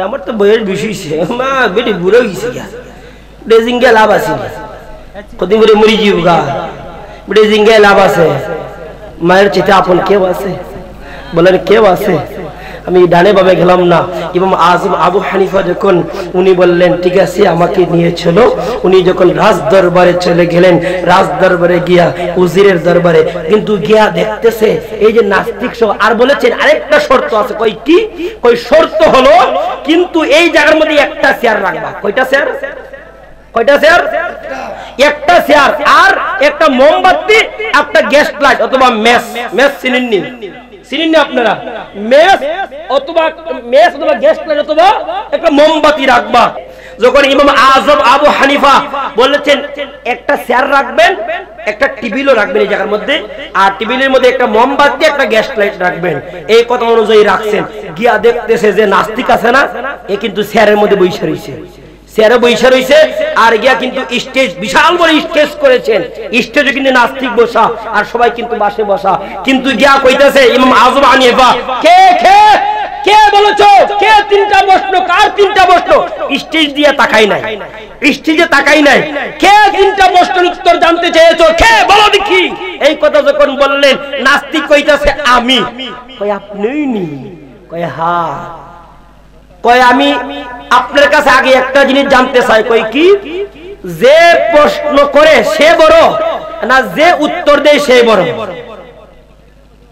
আমার তো বইয়ের বিষয় মা বেটি বুড়ো হয়েছে বেজিঙ্গে লাভ আছে, কদিন করে মরি জীবগা বেজিঙ্গে লাভ আছে। মায়ের চেতে আপন কেউ আছে? বলেন কেউ আছে? আমি ডানে বামে গেলাম না। ইমাম আজম আবু হানিফা যখন উনি বললেন ঠিক আছে আমাকে নিয়ে চলো, উনি যখন রাজ দরবারে চলে গেলেন, রাজ দরবারে গিয়া উজিরের দরবারে কিন্তু গিয়া দেখতেছে এই যে নাস্তিক সহ। আর বলেছেন আরেকটা শর্ত আছে। কই কি? কই শর্ত হলো কিন্তু এই জায়গার মধ্যে একটা চেয়ার রাখবা। কয়টা চেয়ার? কয়টা চেয়ার? একটা চেয়ার আর একটা মোমবাতি, একটা গ্যাস লাইট অথবা মেস। মেস চিনেননি? চিনেননি আপনারা? মেস অথবা গ্যাস লাইট অথবা একটা মোমবাতি রাখবা। যখন ইমাম আজম আবু হানিফা বলেছেন একটা চেয়ার রাখবেন, একটা টেবিলও রাখবেন এই জায়গার মধ্যে, আর টেবিলের মধ্যে একটা মোমবাতি একটা গ্যাস লাইট রাখবেন, এই কথা অনুযায়ী রাখছেন। গিয়া দেখতেছে যে নাস্তিক আছে না, এ কিন্তু চেয়ারের মধ্যে বইসা রইছে, চেয়ারে বইসা রইছে। আর গিয়া কিন্তু স্টেজ বিশাল বড় স্টেজ করেছেন, স্টেজে কিন্তু নাস্তিক বসা আর সবাই কিন্তু বাসে বসা। কিন্তু গিয়া কইতাছে ইমাম আজম হানিফা, কে কে কে বলেছো? কে 3টা প্রশ্ন? কার 3টা প্রশ্ন? স্টেজ দিয়ে তাকাই নাই, স্টেজে তাকাই নাই। কে 3টা প্রশ্নের উত্তর জানতে চেয়েছো? কে বলো দেখি। এই কথা যখন বললেন নাস্তিক কইতাছে আমি। কই আপনিই নি? কই হ্যাঁ। কই আমি আপনার কাছে আগে একটা জিনিস জানতে চাই। কই কি? যে প্রশ্ন করে সে বড় না যে উত্তর দেয় সে বড়?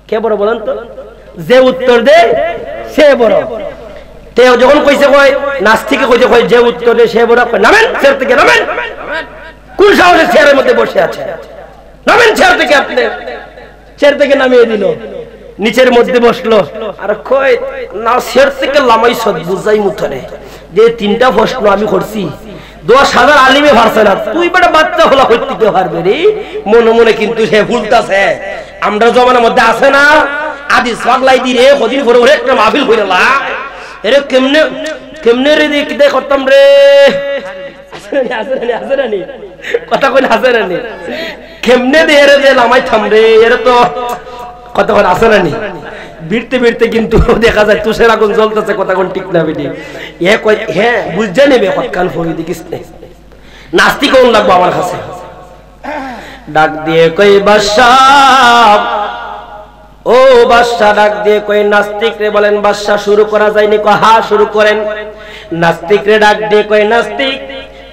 কে বড় বলেন তো? যে উত্তর দেয় সে বড়। তে যখন কইছে কয় নাস্তিকে কইছে কয় যে উত্তর দেয় সে বড়, নামেন চেয়ার থেকে, নামেন। কোন সাহসে চেয়ারের মধ্যে বসে আছে? নামেন চেয়ার থেকে। আপনি চেয়ার থেকে নামিয়ে দিল, নিচের মধ্যে বসলো। আর কয় না চেয়ার থেকে লামাই সদ বুঝাই মুথরে যে 3টা প্রশ্ন আমি করছি 10,000 আলিমে পারছে না, তুই বেটা বাচ্চা হলা হইতে পারবে রে। মনে মনে কিন্তু সে ভুলতাছে। আমরা জমানার মধ্যে আছে না আদি পাগলাই দি রে কদিন পরে ওরে একটা মাহফিল কইরা এরে কেমনে কেমনে রে কি করতাম রে। আছে না নি কথা কই আছে না নি কেমনে দে রে যে লামাই থাম রে। এর তো কথা কই আছে না নি বিরতে বিরতে কিন্তু দেখা যায় তুষের আগুন জ্বলতেছে। কথা কোন ঠিক না বেটি? এ কই হ্যাঁ বুঝা নেবে কতকাল ফরি দেখিস না। নাস্তি কোন লাগবো আমার কাছে? ডাক দিয়ে কই বাদশাহ, ও বাদশাহ, ডাক দিয়ে কই নাস্তিক রে বলেন বাদশাহ শুরু করা যায়নি? কয় হ্যাঁ শুরু করেন। নাস্তিক রে ডাক দিয়ে কই নাস্তিক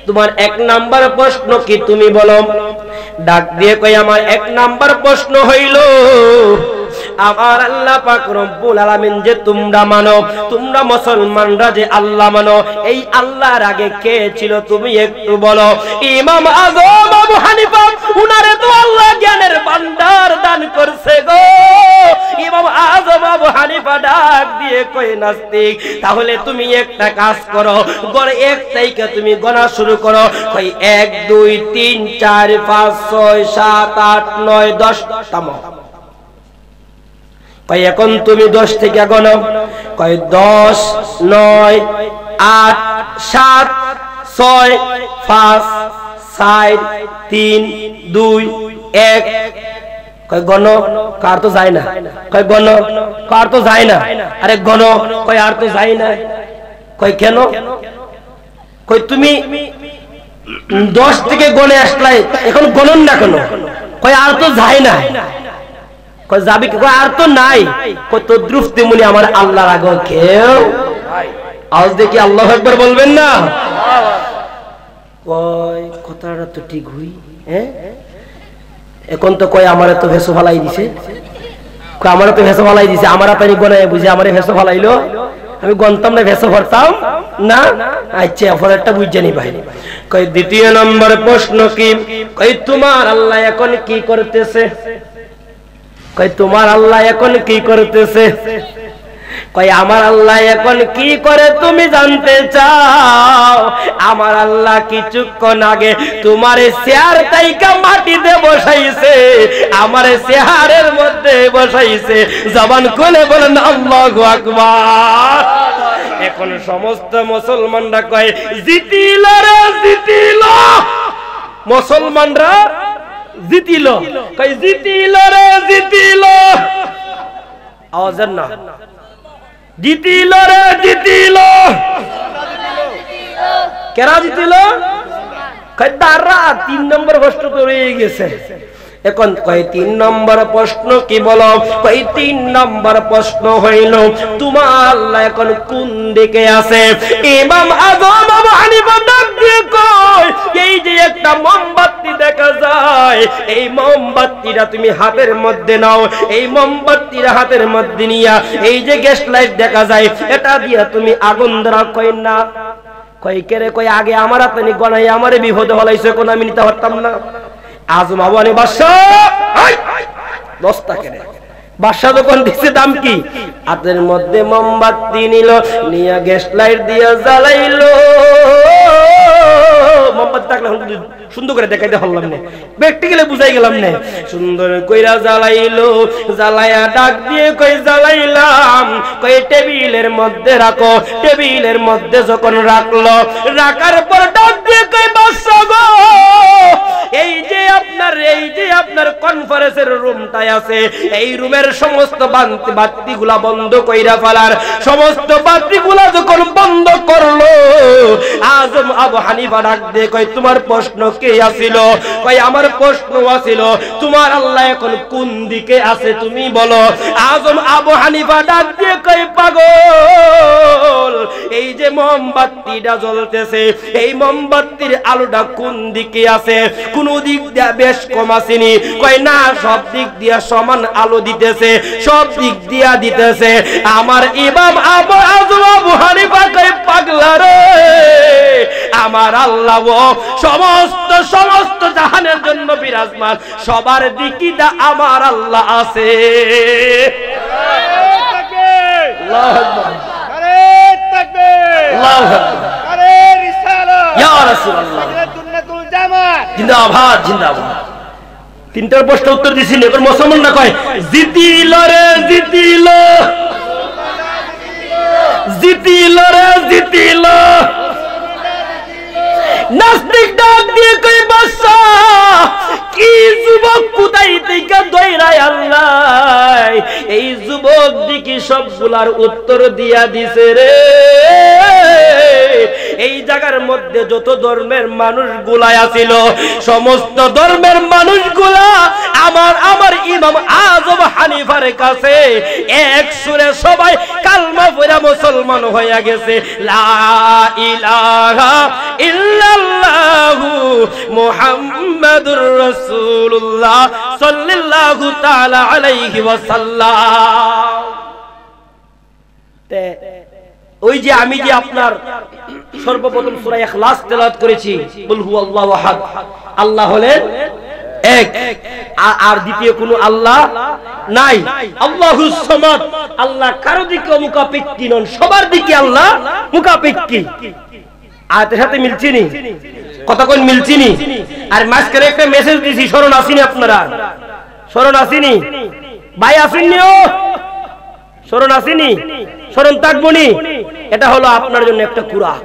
তোমার 1 নাম্বার প্রশ্ন কি তুমি বলো? ডাক দিয়ে কই আমার 1 নাম্বার প্রশ্ন হইল আমার আল্লাহ পাক রব্বুল আলামিন যে তোমরা মানো, তোমরা মুসলমানরা যে আল্লাহ মানো, এই আল্লাহর আগে কে ছিল তুমি একটু বলো। ইমাম আযম আবু হানিফা উনারে তো আল্লাহ জ্ঞানের ভান্ডার দান করছে গো। ইমাম আযম আবু হানিফা ডাক দিয়ে কই নাস্তিক তাহলে তুমি একটা কাজ করো, গড় 1 থেকে তুমি গণা শুরু করো। কই 1 2 3 4 5 6 7 8 9 10 তাম। কই এখন তুমি 10 থেকে গণো। কই 10 9 8 7 6 5 4 3 2 1। কই গণো, কার তো যায় না। কই গণো, কার তো যায় না। আরে গণো, কই আর তো যায় না। কই কেন? কই তুমি 10 থেকে গণে আসলাই, এখন গণন না কেন? কই আর তো যায় না। কই যাবি কি? কই আর তো নাই। কই তো দ্রুফতি মুনি আমার আল্লাহর আগে কেউ আজ দেখি আল্লাহু আকবার বলবেন না? কই কথাটা তো ঠিক হই। হ্যাঁ এখন তো কই আমারে তো ভেসো ফালাই দিছে। কই আমারে তো ভেসো ফালাই দিছে। আমার আপনি গনায় বুঝি আমারে ভেসো ফালাইলো। আমি গন্তাম না ভেসো ভরতাম না। আচ্ছা অপরাধটা বুঝে নি ভাই। কই দ্বিতীয় নম্বর প্রশ্ন কি? কই তোমার আল্লাহ এখন কি করতেছে? কই তোমার আল্লাহ এখন কি করতেছে? কই আমার আল্লাহ এখন কি করে তুমি জানতে চাও? আমার আল্লাহ কিছুক্ষণ আগে তোমার চেয়ার তাইকা মাটিতে বসাইছে, আমার চেয়ারের মধ্যে বসাইছে। জবান খুলে বলেন আল্লাহু আকবার। এখন সমস্ত মুসলমানরা কয় জিতিল রে জিতিল। মুসলমানরা জিতিল। কই জিতিল রে জিতিল। আওয়াজ না জিতিল রে জিতিল। কেরা জিতিল? কই দাঁড়া 3 নম্বর প্রশ্ন তো রয়ে গেছে। এখন কই 3 নম্বর প্রশ্ন কি বলো? কই 3 নম্বর প্রশ্ন হইল তোমার আল্লাহ এখন কোন দিকে আছে? ইমাম আযম আবু হানিফা ডাক দিয়ে কই এই যে একটা মোমবাতি দেখা যায়, এই মোমবাতিটা তুমি হাতের মধ্যে নাও। এই মোমবাতিটা হাতের মধ্যে নিয়া এই যে গ্যাস লাইট দেখা যায় এটা দিয়া তুমি আগুন ধরা। কই না। কই কেরে? কই আগে আমার আপনি গনাই আমারে বিপদে হলাইছে, কোন আমি নিতে পারতাম না। আযম আবু হানিফা বাদশা 10 টাকা রে। বাদশা যখন দিছে দাম কি? হাতের মধ্যে মোমবাতি নিল, নিয়া গ্যাস লাইট দিয়া জ্বালাইলো। মোমবাতি থাকলে সুন্দর করে দেখাইতে পারলাম না, প্র্যাকটিক্যালি বুঝাই গেলাম না। সুন্দর কইরা জ্বালাইলো। জ্বালায়া ডাক দিয়ে কই জ্বালাইলাম। কই টেবিলের মধ্যে রাখো। টেবিলের মধ্যে যখন রাখলো, রাখার পর ডাক দিয়ে কই বাদশা গো এই যে আপনার কনফারেন্সের রুমটাই আছে, এই রুমের সমস্ত বাতিগুলা বন্ধ কইরা ফেলার। সমস্ত বাতিগুলা যখন বন্ধ করলো, আজম আবু হানিফা ডাক দিয়ে কয়, তোমার প্রশ্ন কে আছিল? কয়, আমার প্রশ্ন আছিল তোমার আল্লাহ এখন কোন দিকে আছে তুমি বলো। আজম আবু হানিফা ডাক দিয়ে কয়, পাগল, এই যে মোমবাতিটা জ্বলতেছে, এই মোমবাতির আলোটা কোন দিকে আছে? কোন দিক দিয়ে বেশ কম আসেনি? কয় না, সব দিক দিয়ে সমান আলো দিতেছে, সব দিক দিয়া দিতেছে। আমার ইমাম আজম আবু হানিফা কয়, পাগলা রে, আমার আল্লাহ সমস্ত জাহানের জন্য বিরাজমান, সবার দিকে দা আমার আল্লাহ আছে। আল্লাহু আকবার, আরে তাকবীর, আল্লাহু আকবার, আরে রিসালাত, ইয়া রাসূলুল্লাহ, সুন্নাতুল জামাত, জিন্দাবাদ জিন্দাবাদ। তিনটার প্রশ্ন উত্তর দিছিল। এবার মুসলমানরা কয়, জিতিল রে জিতিল, জিতিল রে জিতিল। নাস্তিক ডাক দিয়ে কই, বাদশা কি যুবক কোথায় থেকে দইরায় আল্লাহ, এই যুবক দিকে সবগুলার উত্তর দিয়া দিছে রে। এই জায়গার মধ্যে যত ধর্মের মানুষগুলা আছিল, সমস্ত ধর্মের মানুষগুলা আমার ইমাম আজম হানিফার কাছে এক সুরে সবাই কালমা পড়া মুসলমান হয়ে গেছে। লা ইলাহা ইল্লাল্লাহু মুহাম্মাদুর রাসূলুল্লাহ সাল্লাল্লাহু তাআলা আলাইহি ওয়াসাল্লাম। ওই যে আমি যে আপনার সর্বপ্রথম সূরা ইখলাস তেলাওয়াত করেছি, কুল হুয়াল্লাহু আহাদ, আল্লাহ হলেন এক, আর দ্বিতীয় কোনো আল্লাহ নাই। আল্লাহুস সামাদ, আল্লাহ কারো দিকে মুখাপেক্ষী নন, সবার দিকে আল্লাহ মুখাপেক্ষী। আয়াতের সাথে মিলছে নি? কথা কোন মিলছে নি? আর মাঝখানে একটা মেসেজ দিছি, স্মরণ আসেনি আপনারা? স্মরণ আসেনি ভাই? আসেননি? ও স্মরণ আসেনি? স্মরণ থাকবনি? এটা হলো আপনার জন্য একটা কুরআন।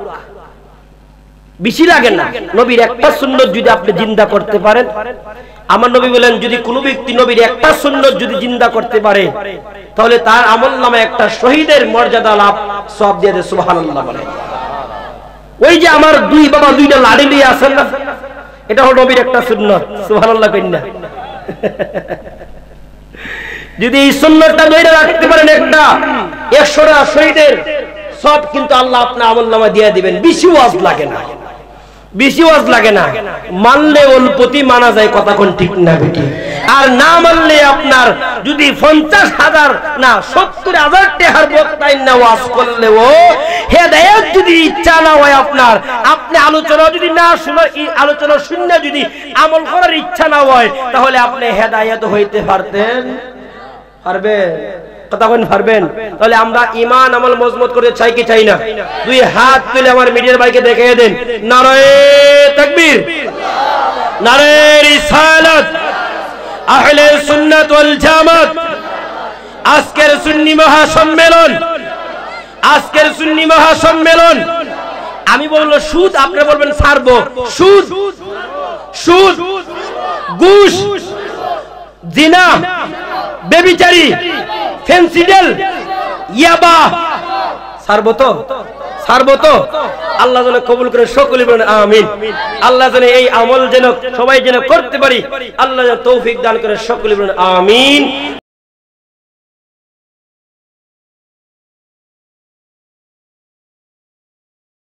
বেশি লাগে না, নবীর একটা সুন্নাত যদি আপনি জিন্দা করতে পারেন, আমার নবী বলেন, যদি কোনো ব্যক্তি নবীর একটা সুন্নাত যদি জিন্দা করতে পারে, তাহলে তার আমলনামায় একটা শহীদের মর্যাদা লাভ সওয়াব দিয়ে দেয়। সুবহানাল্লাহ বলেন। ওই যে আমার দুই বাবা দুইটা লাড়ি নিয়ে আসেন না, এটা হলো নবীর একটা সুন্নাত। সুবহানাল্লাহ কইনা? যদি এই সুন্নাতটা ধরে রাখতে পারেন, একটা 100টা শহীদের সব কিন্তু আল্লাহ আপনার আমলনামা দিয়ে দিবেন। বেশি ওয়াজ লাগে না, বেশি ওয়াজ লাগে না, মানলে অল্পতি মানা যায়। কথা কোন ঠিক না বেটি? আর না মানলে আপনার যদি 50,000 না 70,000 টাকার বক্তাই না ওয়াজ করলেও হেদায়েত যদি ইচ্ছা না হয় আপনার, আপনি আলোচনা যদি না শুনে, আলোচনা শুনে যদি আমল করার ইচ্ছা না হয়, তাহলে আপনি হেদায়েত হইতে পারতেন? পারবেন? কথা কোন পারবেন? তাহলে আমরা ঈমান আমল মজবুত করতে চাই কি চাই না? দুই হাত তুলে আমার মিডিয়ার ভাইকে দেখিয়ে দেন, নারায়ে তাকবীর, নারায়ে রিসালাত, আহলে সুন্নাত ওয়াল জামাত। আজকের সুন্নি মহাসম্মেলন, আজকের সুন্নি মহাসম্মেলন, আমি বলবো সুদ, আপনি বলবেন ছাড়বো। সুদ, সুদ, ঘুষ, জিনা, বেবিচারি, ফেন্সিডেল, ইয়াবা, ছাড়বো তো? ছাড়বো তো? আল্লাহ যেন কবুল করে সকলে বলেন আমিন। আল্লাহ যেন এই আমল যেন সবাই যেন করতে পারি, আল্লাহ যেন তৌফিক দান করে সকলে বলেন আমিন।